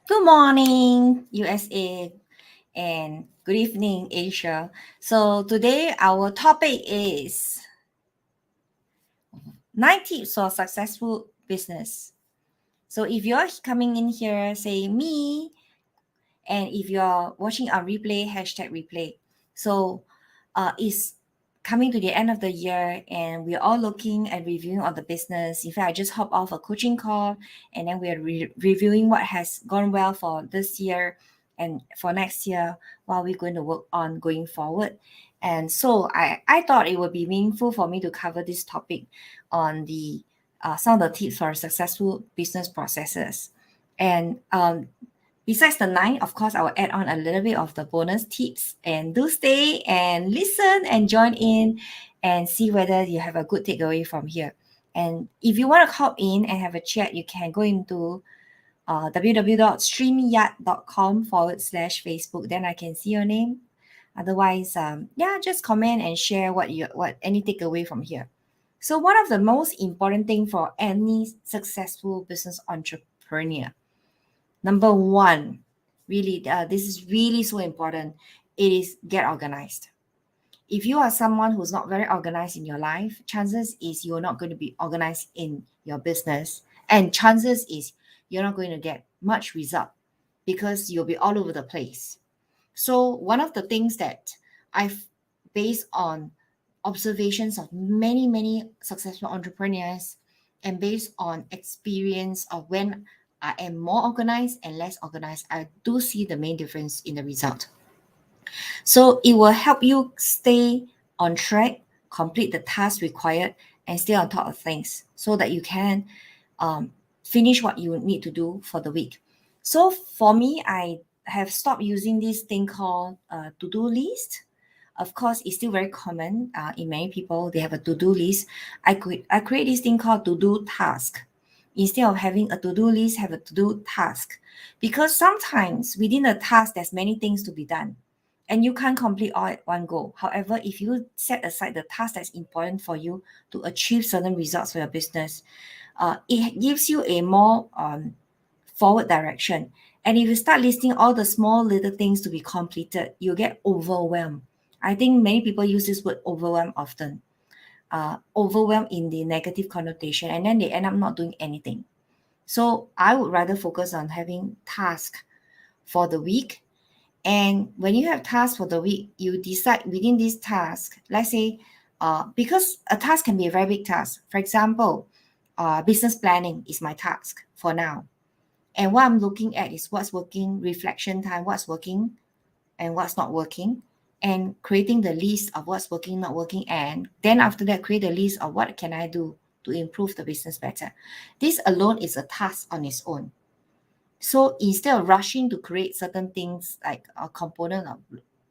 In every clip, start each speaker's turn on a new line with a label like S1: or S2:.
S1: Good morning, USA, and good evening, Asia. So today our topic is 9 tips for successful business. So if you're coming in here, say me, and if you're watching our replay, hashtag replay. So it's coming to the end of the year and we're all looking and reviewing on the business. In fact, I just hop off a coaching call and then we're reviewing what has gone well for this year and for next year, what we're going to work on going forward. And so I thought it would be meaningful for me to cover this topic on the some of the tips for successful business processes. And besides the 9, of course, I will add on a little bit of the bonus tips, and do stay and listen and join in and see whether you have a good takeaway from here. And if you want to hop in and have a chat, you can go into www.streamyard.com/Facebook. Then I can see your name. Otherwise, just comment and share what any takeaway from here. So one of the most important thing for any successful business entrepreneur, number one, really, this is really so important. It is get organized. If you are someone who's not very organized in your life, chances is you're not going to be organized in your business, and chances is you're not going to get much result because you'll be all over the place. So one of the things that I've based on observations of many successful entrepreneurs and based on experience of when I am more organized and less organized, I do see the main difference in the result. So it will help you stay on track, complete the task required, and stay on top of things so that you can finish what you need to do for the week. So for me, I have stopped using this thing called to-do list. Of course, it's still very common in many people. They have a to-do list. I create this thing called to-do task. Instead of having a to-do list, have a to-do task. Because sometimes within a task, there's many things to be done. And you can't complete all at one go. However, if you set aside the task that's important for you to achieve certain results for your business, it gives you a more forward direction. And if you start listing all the small little things to be completed, you get overwhelmed. I think many people use this word overwhelm often. Overwhelmed in the negative connotation, and then they end up not doing anything. So I would rather focus on having tasks for the week. And when you have tasks for the week, you decide within this task, let's say, because a task can be a very big task. For example, business planning is my task for now. And what I'm looking at is what's working, reflection time, what's working and what's not working, and creating the list of what's working, not working. And then after that, create a list of what can I do to improve the business better. This alone is a task on its own. So instead of rushing to create certain things like a component of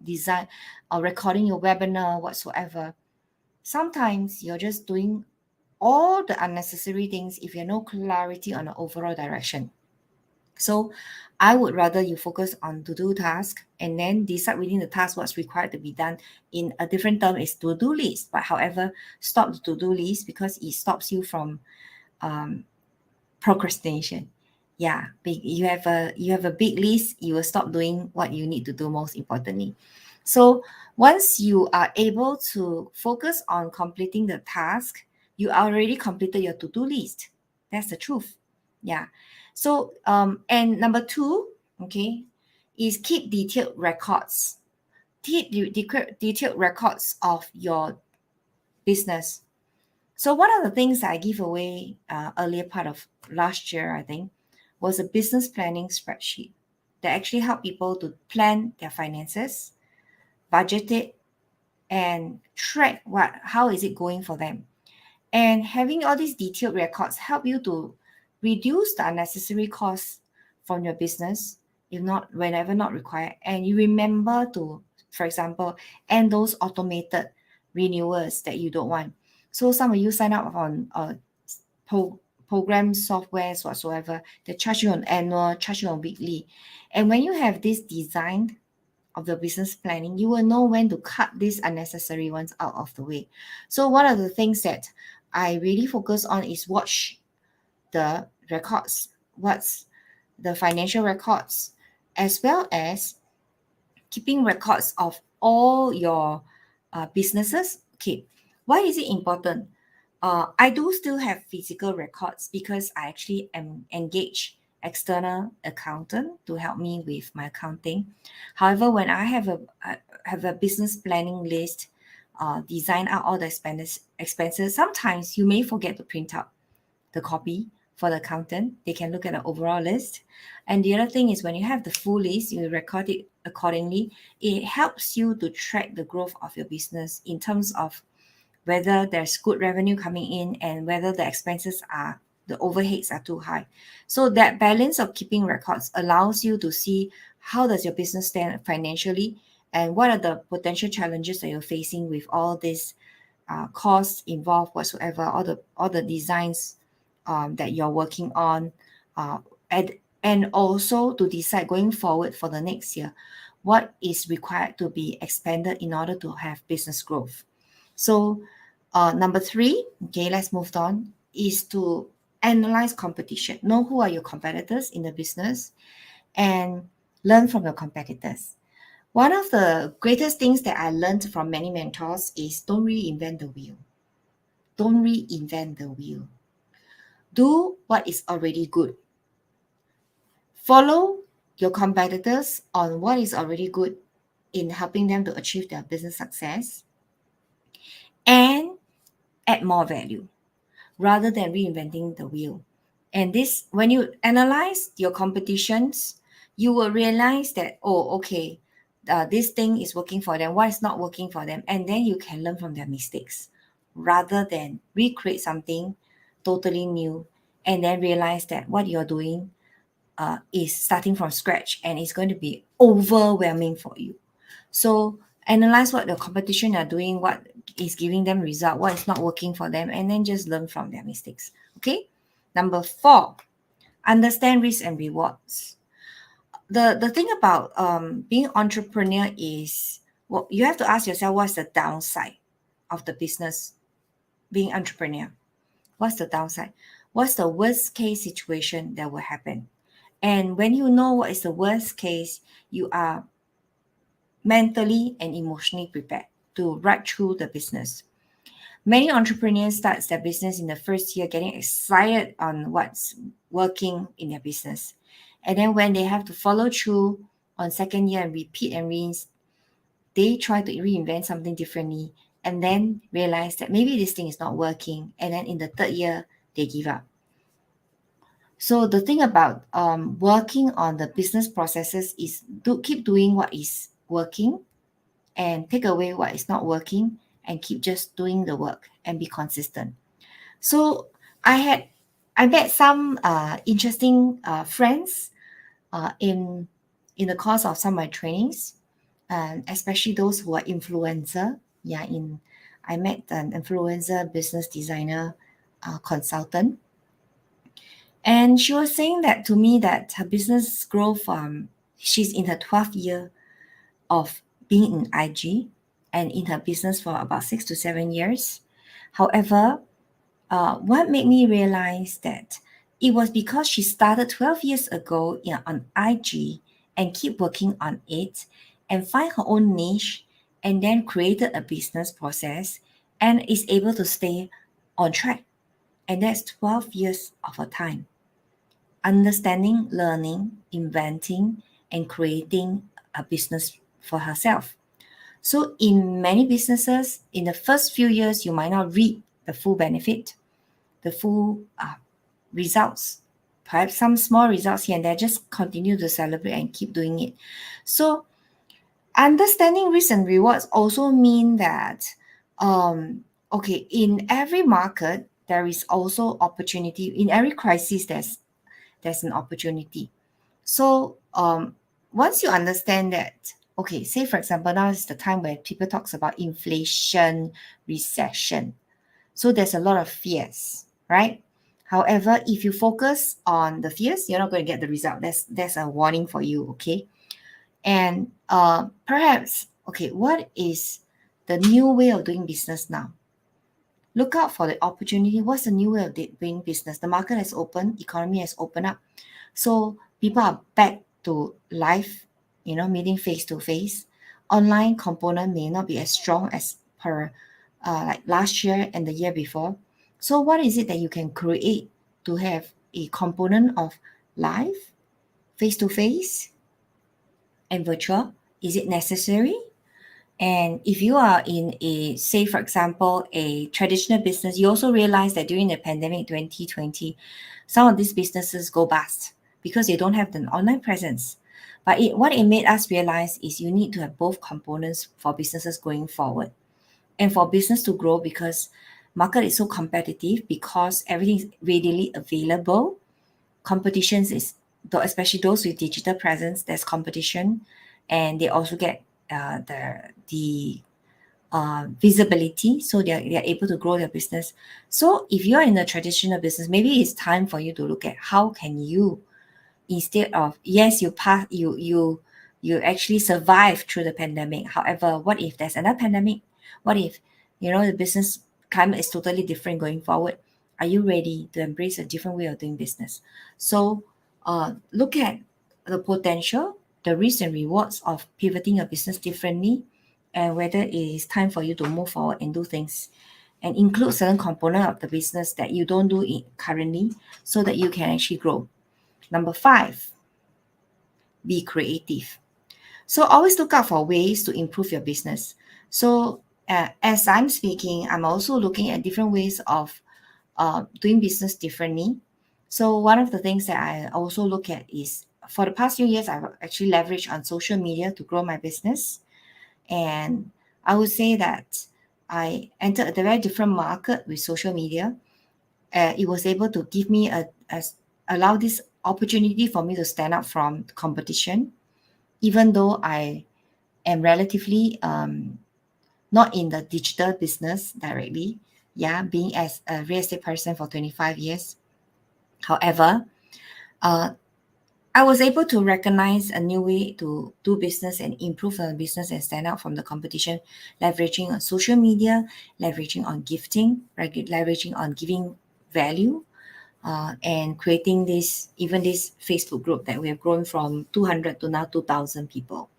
S1: design or recording your webinar, whatsoever, sometimes you're just doing all the unnecessary things if you have no clarity on the overall direction. So I would rather you focus on to-do task and then decide within the task what's required to be done. In a different term is to-do list. But however, stop the to-do list because it stops you from procrastination. Yeah, you have a big list, you will stop doing what you need to do most importantly. So once you are able to focus on completing the task, you already completed your to-do list. That's the truth. Yeah. So and number 2, okay, is keep detailed records. Detailed records of your business. So one of the things that I give away earlier part of last year, I think, was a business planning spreadsheet that actually help people to plan their finances, budget it, and track how is it going for them. And having all these detailed records help you to reduce the unnecessary costs from your business, if not whenever not required. And you remember to, for example, end those automated renewals that you don't want. So some of you sign up on program softwares whatsoever. They charge you on annual, charge you on weekly. And when you have this design of the business planning, you will know when to cut these unnecessary ones out of the way. So one of the things that I really focus on is watch the records, what's the financial records, as well as keeping records of all your businesses. Okay, why is it important? I do still have physical records because I actually am engaged external accountant to help me with my accounting. However, when I have a business planning list, design out all the expenses, sometimes you may forget to print out the copy for the accountant. They can look at the overall list. And the other thing is when you have the full list, you record it accordingly. It helps you to track the growth of your business in terms of whether there's good revenue coming in and whether the overheads are too high. So that balance of keeping records allows you to see how does your business stand financially and what are the potential challenges that you're facing with all these costs involved whatsoever, all the designs that you're working on, uh, and also to decide going forward for the next year what is required to be expanded in order to have business growth. So number three, okay, let's move on, is to analyze competition. Know who are your competitors in the business and learn from your competitors. One of the greatest things that I learned from many mentors is don't reinvent the wheel. Don't reinvent the wheel. Do what is already good. Follow your competitors on what is already good in helping them to achieve their business success and add more value rather than reinventing the wheel. And this, when you analyze your competitions, you will realize that, oh, okay, this thing is working for them, what is not working for them. And then you can learn from their mistakes rather than recreate something totally new and then realize that what you're doing is starting from scratch and it's going to be overwhelming for you. So analyze what the competition are doing, what is giving them result, what is not working for them, and then just learn from their mistakes. Okay. Number four, understand risks and rewards. The thing about being entrepreneur is, well, you have to ask yourself what's the downside of the business being entrepreneur. What's the downside? What's the worst case situation that will happen? And when you know what is the worst case, you are mentally and emotionally prepared to ride through the business. Many entrepreneurs start their business in the first year getting excited on what's working in their business. And then when they have to follow through on second year and repeat and rinse, they try to reinvent something differently and then realize that maybe this thing is not working. And then in the third year, they give up. So the thing about working on the business processes is to keep doing what is working and take away what is not working and keep just doing the work and be consistent. So I met some interesting friends in the course of some of my trainings, and especially those who are influencer. Yeah, in I met an influencer business designer consultant, and she was saying that to me that her business growth. She's in her 12th year of being in IG and in her business for about 6 to 7 years. However, what made me realize that it was because she started 12 years ago on IG and keep working on it and find her own niche and then created a business process and is able to stay on track. And that's 12 years of her time. Understanding, learning, inventing, and creating a business for herself. So, in many businesses, in the first few years, you might not reap the full benefit, the full results. Perhaps some small results here and there, just continue to celebrate and keep doing it. So, understanding risks and rewards also mean that, okay, in every market, there is also opportunity. In every crisis, there's an opportunity. So once you understand that, okay, say for example, now is the time where people talks about inflation, recession. So there's a lot of fears, right? However, if you focus on the fears, you're not going to get the result. That's a warning for you, okay? And perhaps, okay, what is the new way of doing business now? Look out for the opportunity. What's the new way of doing business? The market has opened, economy has opened up. So people are back to live, meeting face to face. Online component may not be as strong as per like last year and the year before. So what is it that you can create to have a component of live, face to face, and virtual? Is it necessary? And if you are in a, say, for example, a traditional business, you also realize that during the pandemic 2020, some of these businesses go bust because they don't have the online presence. But what it made us realize is you need to have both components for businesses going forward. And for business to grow, because market is so competitive, because everything is readily available, competitions is, especially those with digital presence, there's competition, and they also get the visibility, so they're able to grow their business. So if you're in a traditional business, maybe it's time for you to look at how can you, instead of, yes, you pass, you actually survive through the pandemic. However, what if there's another pandemic? What if the business climate is totally different going forward? Are you ready to embrace a different way of doing business? So look at the potential, the risks and rewards of pivoting your business differently, and whether it is time for you to move forward and do things and include certain component of the business that you don't do it currently, so that you can actually grow. Number 5, be creative. So always look out for ways to improve your business. So as I'm speaking, I'm also looking at different ways of doing business differently. So one of the things that I also look at is, for the past few years, I've actually leveraged on social media to grow my business. And I would say that I entered a very different market with social media. It was able to give me allow this opportunity for me to stand out from competition, even though I am relatively not in the digital business directly. Yeah, being as a real estate person for 25 years. However, uh, I was able to recognize a new way to do business and improve the business and stand out from the competition, leveraging on social media, leveraging on gifting, leveraging on giving value, and creating this Facebook group that we have grown from 200 to now 2,000 people.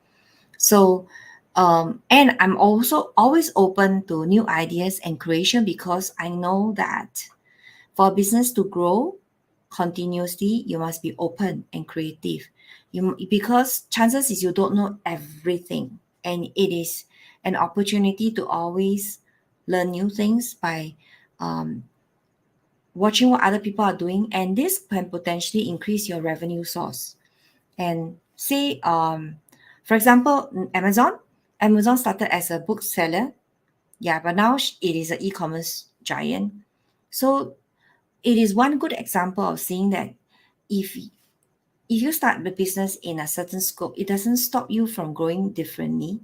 S1: So, and I'm also always open to new ideas and creation, because I know that for a business to grow continuously, you must be open and creative. Because chances is you don't know everything, and it is an opportunity to always learn new things by um, watching what other people are doing, and this can potentially increase your revenue source. And say, for example, Amazon started as a bookseller, yeah, but now it is an e-commerce giant. So it is one good example of seeing that if if you start the business in a certain scope, it doesn't stop you from growing differently,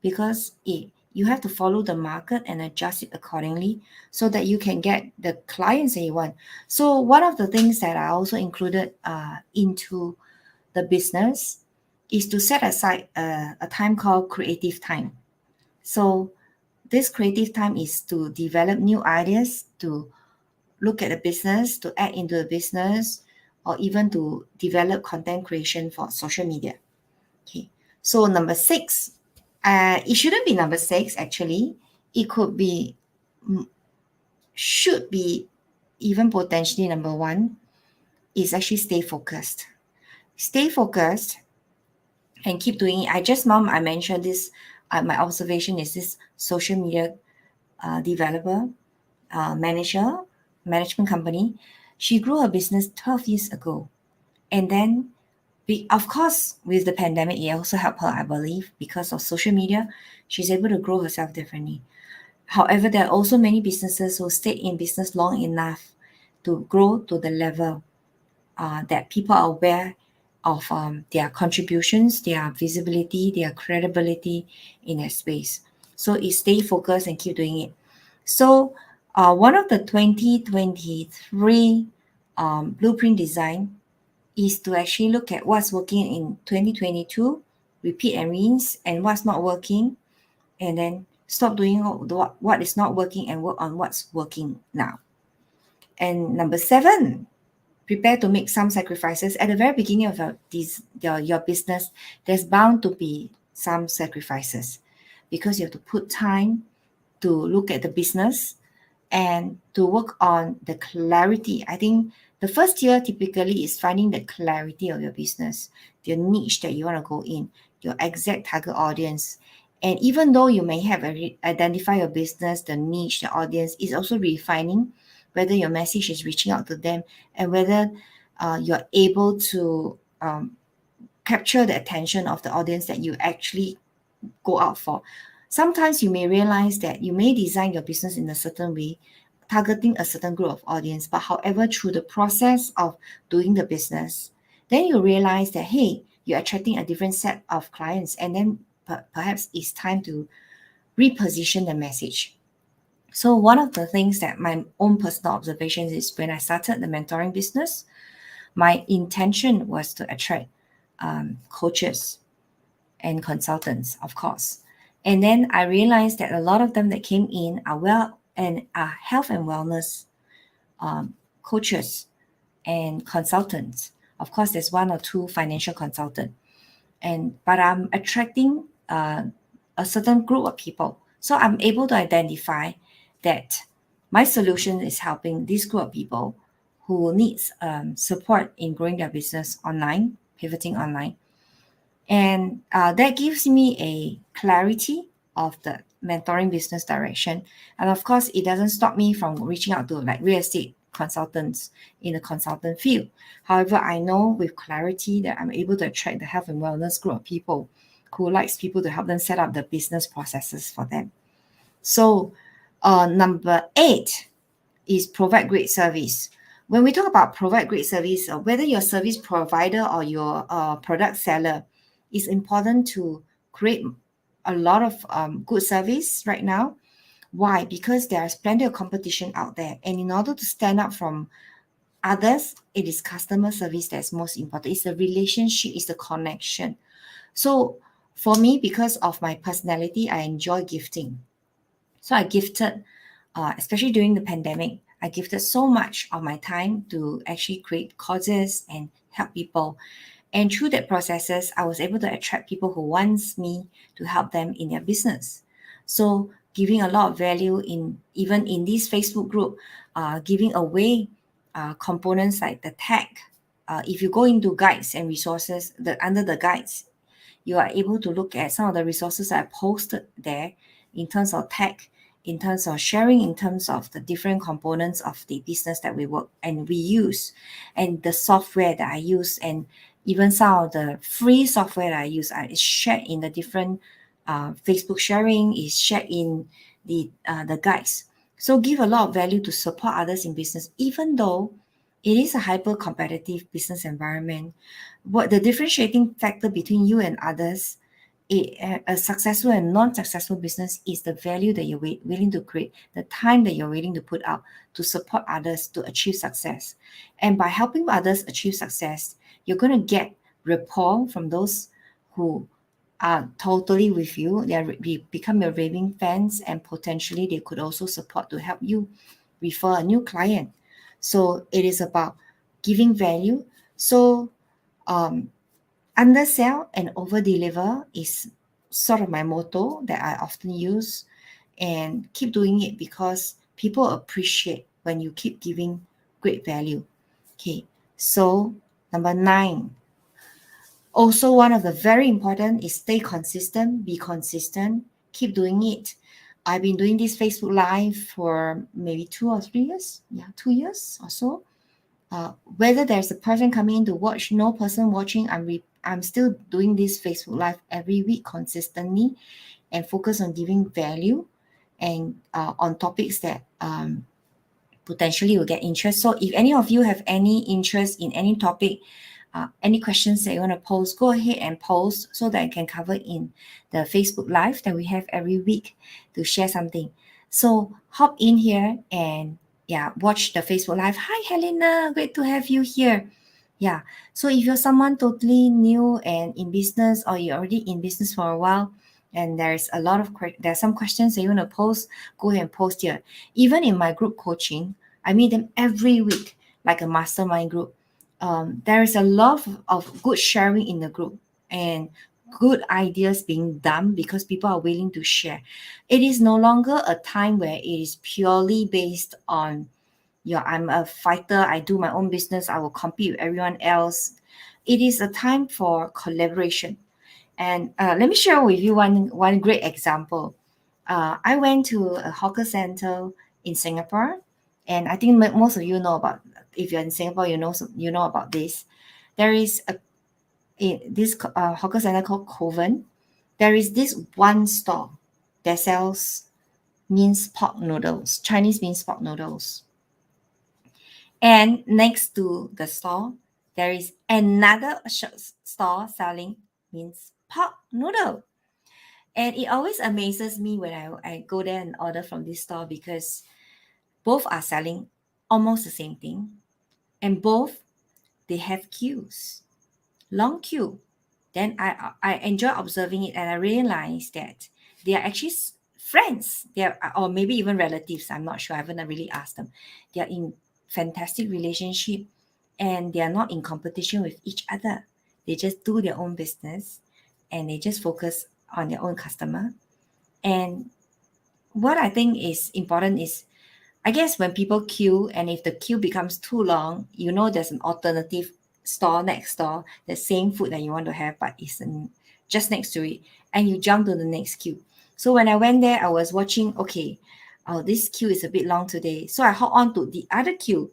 S1: because you have to follow the market and adjust it accordingly, so that you can get the clients that you want. So one of the things that I also included into the business is to set aside a time called creative time. So this creative time is to develop new ideas, to look at the business, to add into the business, or even to develop content creation for social media. Okay. So number 6, it shouldn't be number 6 actually. It could be, should be even potentially number 1, is actually stay focused. Stay focused and keep doing it. I mentioned this. My observation is this social media developer, manager, management company. She grew her business 12 years ago. And then, of course, with the pandemic, it also helped her, I believe, because of social media. She's able to grow herself differently. However, there are also many businesses who stayed in business long enough to grow to the level that people are aware of their contributions, their visibility, their credibility in their space. So it's stay focused and keep doing it. So one of the 2023 blueprint design is to actually look at what's working in 2022, repeat and rinse, and what's not working, and then stop doing what is not working and work on what's working now. And number 7, prepare to make some sacrifices. At the very beginning of your business, there's bound to be some sacrifices because you have to put time to look at the business and to work on the clarity. I think the first year typically is finding the clarity of your business, the niche that you want to go in, your exact target audience. And even though you may have identify your business, the niche, the audience, is also refining whether your message is reaching out to them and whether you're able to capture the attention of the audience that you actually go out for. Sometimes you may realize that you may design your business in a certain way, targeting a certain group of audience, but however, through the process of doing the business, then you realize that, hey, you're attracting a different set of clients, and then perhaps it's time to reposition the message. So one of the things that my own personal observations is when I started the mentoring business, my intention was to attract coaches and consultants, of course. And then I realized that a lot of them that came in are health and wellness coaches and consultants. Of course, there's 1 or 2 financial consultants, but I'm attracting a certain group of people. So I'm able to identify that my solution is helping this group of people who needs support in growing their business online, pivoting online. And that gives me a clarity of the mentoring business direction. And of course, it doesn't stop me from reaching out to like real estate consultants in the consultant field. However, I know with clarity that I'm able to attract the health and wellness group of people who likes people to help them set up the business processes for them. So number 8 is provide great service. When we talk about provide great service, whether you're a service provider or you're a product seller, it's important to create a lot of good service right now. Why? Because there's plenty of competition out there. And in order to stand out from others, it is customer service that's most important. It's the relationship, it's the connection. So for me, because of my personality, I enjoy gifting. So I gifted, especially during the pandemic, I gifted so much of my time to actually create causes and help people. And through that processes, I was able to attract people who wants me to help them in their business. So giving a lot of value even in this Facebook group, giving away components like the tag. If you go into guides and resources, under the guides, you are able to look at some of the resources I posted there in terms of tech, in terms of sharing, in terms of the different components of the business that we work and we use, and the software that I use, and even some of the free software that I use is shared in the different Facebook sharing, is shared in the guides. So give a lot of value to support others in business, even though it is a hyper competitive business environment. What the differentiating factor between you and others, a successful and non-successful business, is the value that you're willing to create, the time that you're willing to put out to support others to achieve success. And by helping others achieve success, you're going to get rapport from those who are totally with you. They become your raving fans, and potentially they could also support to help you refer a new client. So it is about giving value. So undersell and over deliver is sort of my motto that I often use, and keep doing it because people appreciate when you keep giving great value. Okay, so number 9. Also, one of the very important is stay consistent, be consistent, keep doing it. I've been doing this Facebook Live for maybe 2 or 3 years. Yeah, 2 years or so. Whether there's a person coming in to watch, no person watching, I'm still doing this Facebook Live every week consistently and focus on giving value and on topics that potentially will get interest. So if any of you have any interest in any topic, any questions that you want to post, go ahead and post so that I can cover in the Facebook Live that we have every week to share something. So hop in here and watch the Facebook Live. Hi, Helena. Great to have you here. Yeah. So if you're someone totally new and in business, or you're already in business for a while, and there's some questions that you want to post, go ahead and post here. Even in my group coaching, I meet them every week, like a mastermind group. There is a lot of good sharing in the group, and good ideas being done because people are willing to share. It is no longer a time where it is purely based on, I'm a fighter, I do my own business, I will compete with everyone else. It is a time for collaboration. And let me share with you one great example. I went to a hawker center in Singapore, and I think most of you know about. If you're in Singapore, you know about this. There is this hawker center called Kovan. There is this one store that sells minced pork noodles, Chinese minced pork noodles. And next to the store, there is another store selling minced pork noodle. And it always amazes me when I go there and order from this store, because both are selling almost the same thing. And both, they have queues, long queue. Then I enjoy observing it, and I realize that they are actually friends. They are, or maybe even relatives. I'm not sure. I haven't really asked them. They are in fantastic relationship, and they are not in competition with each other. They just do their own business, and they just focus on their own customer. And what I think is important is, I guess, when people queue, and if the queue becomes too long, there's an alternative store next door, the same food that you want to have, but it's just next to it, and you jump to the next queue. So when I went there, I was watching, okay, oh, this queue is a bit long today. So I hop on to the other queue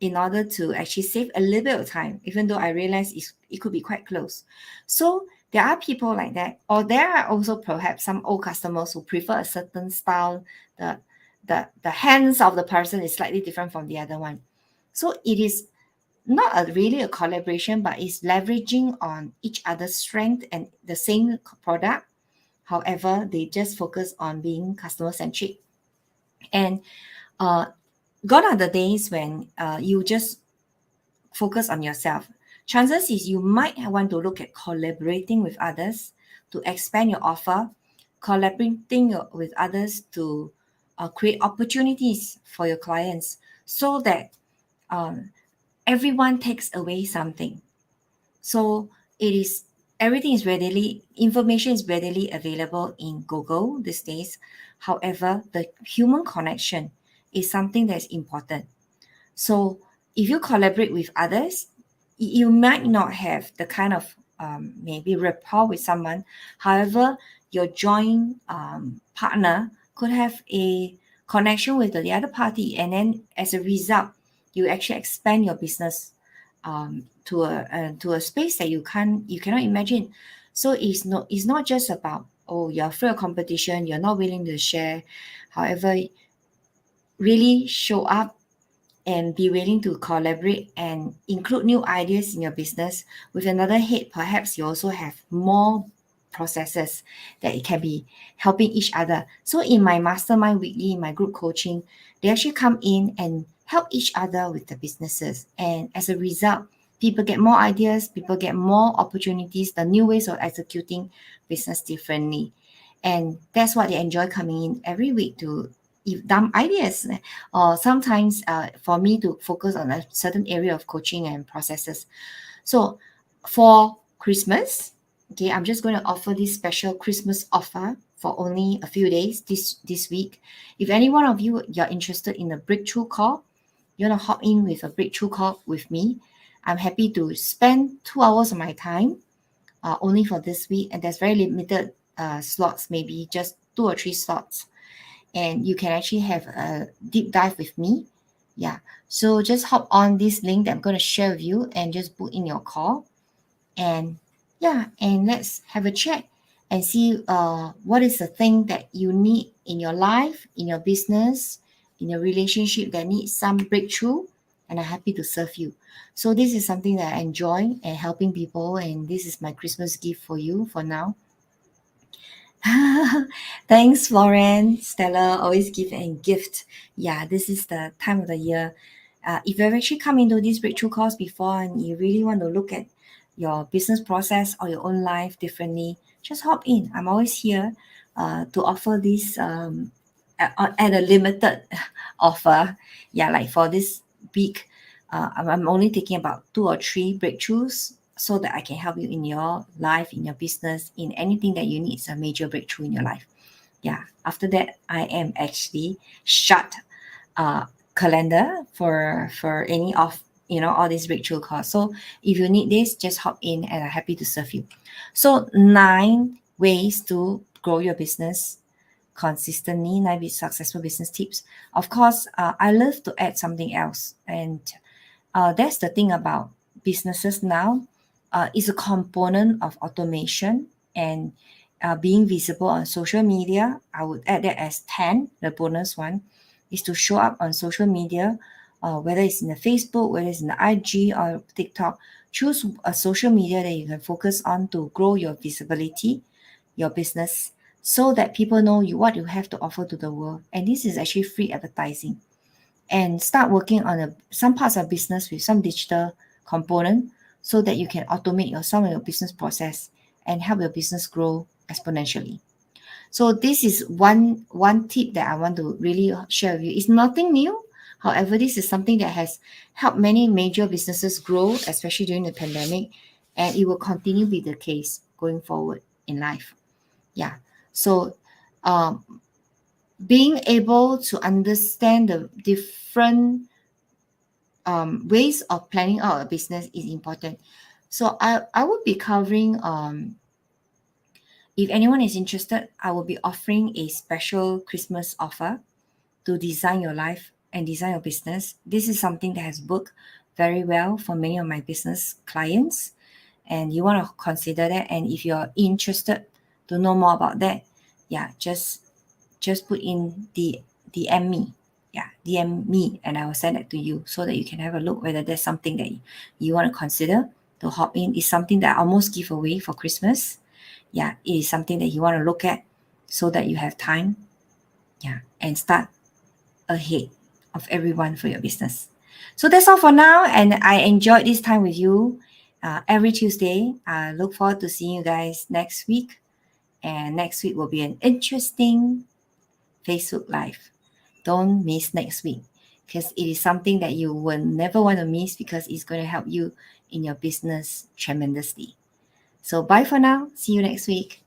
S1: in order to actually save a little bit of time, even though I realized it could be quite close. So there are people like that, or there are also perhaps some old customers who prefer a certain style. The hands of the person is slightly different from the other one. So it is not really a collaboration, but it's leveraging on each other's strength and the same product. However, they just focus on being customer centric. And uh, gone are the days when you just focus on yourself. Chances is you might want to look at collaborating with others to expand your offer, collaborating with others to create opportunities for your clients, so that um, everyone takes away something. So it is information is readily available in Google these days. However, the human connection is something that's important. So if you collaborate with others, you might not have the kind of maybe rapport with someone. However, your joint partner could have a connection with the other party, and then as a result, you actually expand your business to a space that you cannot imagine. So it's not just about, oh, you're afraid of competition, you're not willing to share. However, really show up and be willing to collaborate and include new ideas in your business. With another head, perhaps you also have more processes that it can be helping each other. So in my mastermind weekly, in my group coaching, they actually come in and help each other with the businesses. And as a result, people get more ideas, people get more opportunities, the new ways of executing business differently. And that's what they enjoy coming in every week to dump ideas, or sometimes for me to focus on a certain area of coaching and processes. So for Christmas, okay, I'm just going to offer this special Christmas offer for only a few days this week. If any one of you're interested in a breakthrough call, you want to hop in with a breakthrough call with me, I'm happy to spend 2 hours of my time only for this week. And there's very limited slots, maybe just 2 or 3 slots, and you can actually have a deep dive with me. Yeah. So just hop on this link that I'm going to share with you and just book in your call. And yeah, and let's have a chat and see what is the thing that you need in your life, in your business, in your relationship that needs some breakthrough. And I'm happy to serve you. So this is something that I enjoy and helping people. And this is my Christmas gift for you for now. Thanks, Lauren. Stella always give and gift. Yeah, this is the time of the year. If you've actually come into this breakthrough course before and you really want to look at your business process or your own life differently, just hop in. I'm always here to offer this at a limited offer. Yeah, like for this week, I'm only taking about 2 or 3 breakthroughs so that I can help you in your life, in your business, in anything that you need a major breakthrough in your life. Yeah. After that, I am actually shut calendar for any of all these breakthrough calls. So if you need this, just hop in and I'm happy to serve you. So 9 ways to grow your business consistently, 9 successful business tips. Of course, I love to add something else, and that's the thing about businesses now. It's a component of automation and being visible on social media. I would add that as 10. The bonus one is to show up on social media, whether it's in the Facebook, whether it's in the IG or TikTok. Choose a social media that you can focus on to grow your visibility, your business, so that people know you what you have to offer to the world. And this is actually free advertising, and start working on some parts of business with some digital component so that you can automate some of your business process and help your business grow exponentially. So this is one tip that I want to really share with you. It's nothing new. However, this is something that has helped many major businesses grow, especially during the pandemic, and it will continue to be the case going forward in life. Yeah. So um, being able to understand the different ways of planning out a business is important. So I will be covering, if anyone is interested, I will be offering a special Christmas offer to design your life and design your business. This is something that has worked very well for many of my business clients, and you want to consider that. And if you're interested to know more about that, yeah, just put in the DM me. Yeah, DM me and I will send it to you so that you can have a look whether there's something that you want to consider to hop in. It's something that I almost give away for Christmas. Yeah, it is something that you want to look at so that you have time. Yeah, and start ahead of everyone for your business. So that's all for now, and I enjoyed this time with you every Tuesday. I look forward to seeing you guys next week, and next week will be an interesting Facebook Live. Don't miss next week because it is something that you will never want to miss because it's going to help you in your business tremendously. So bye for now. See you next week.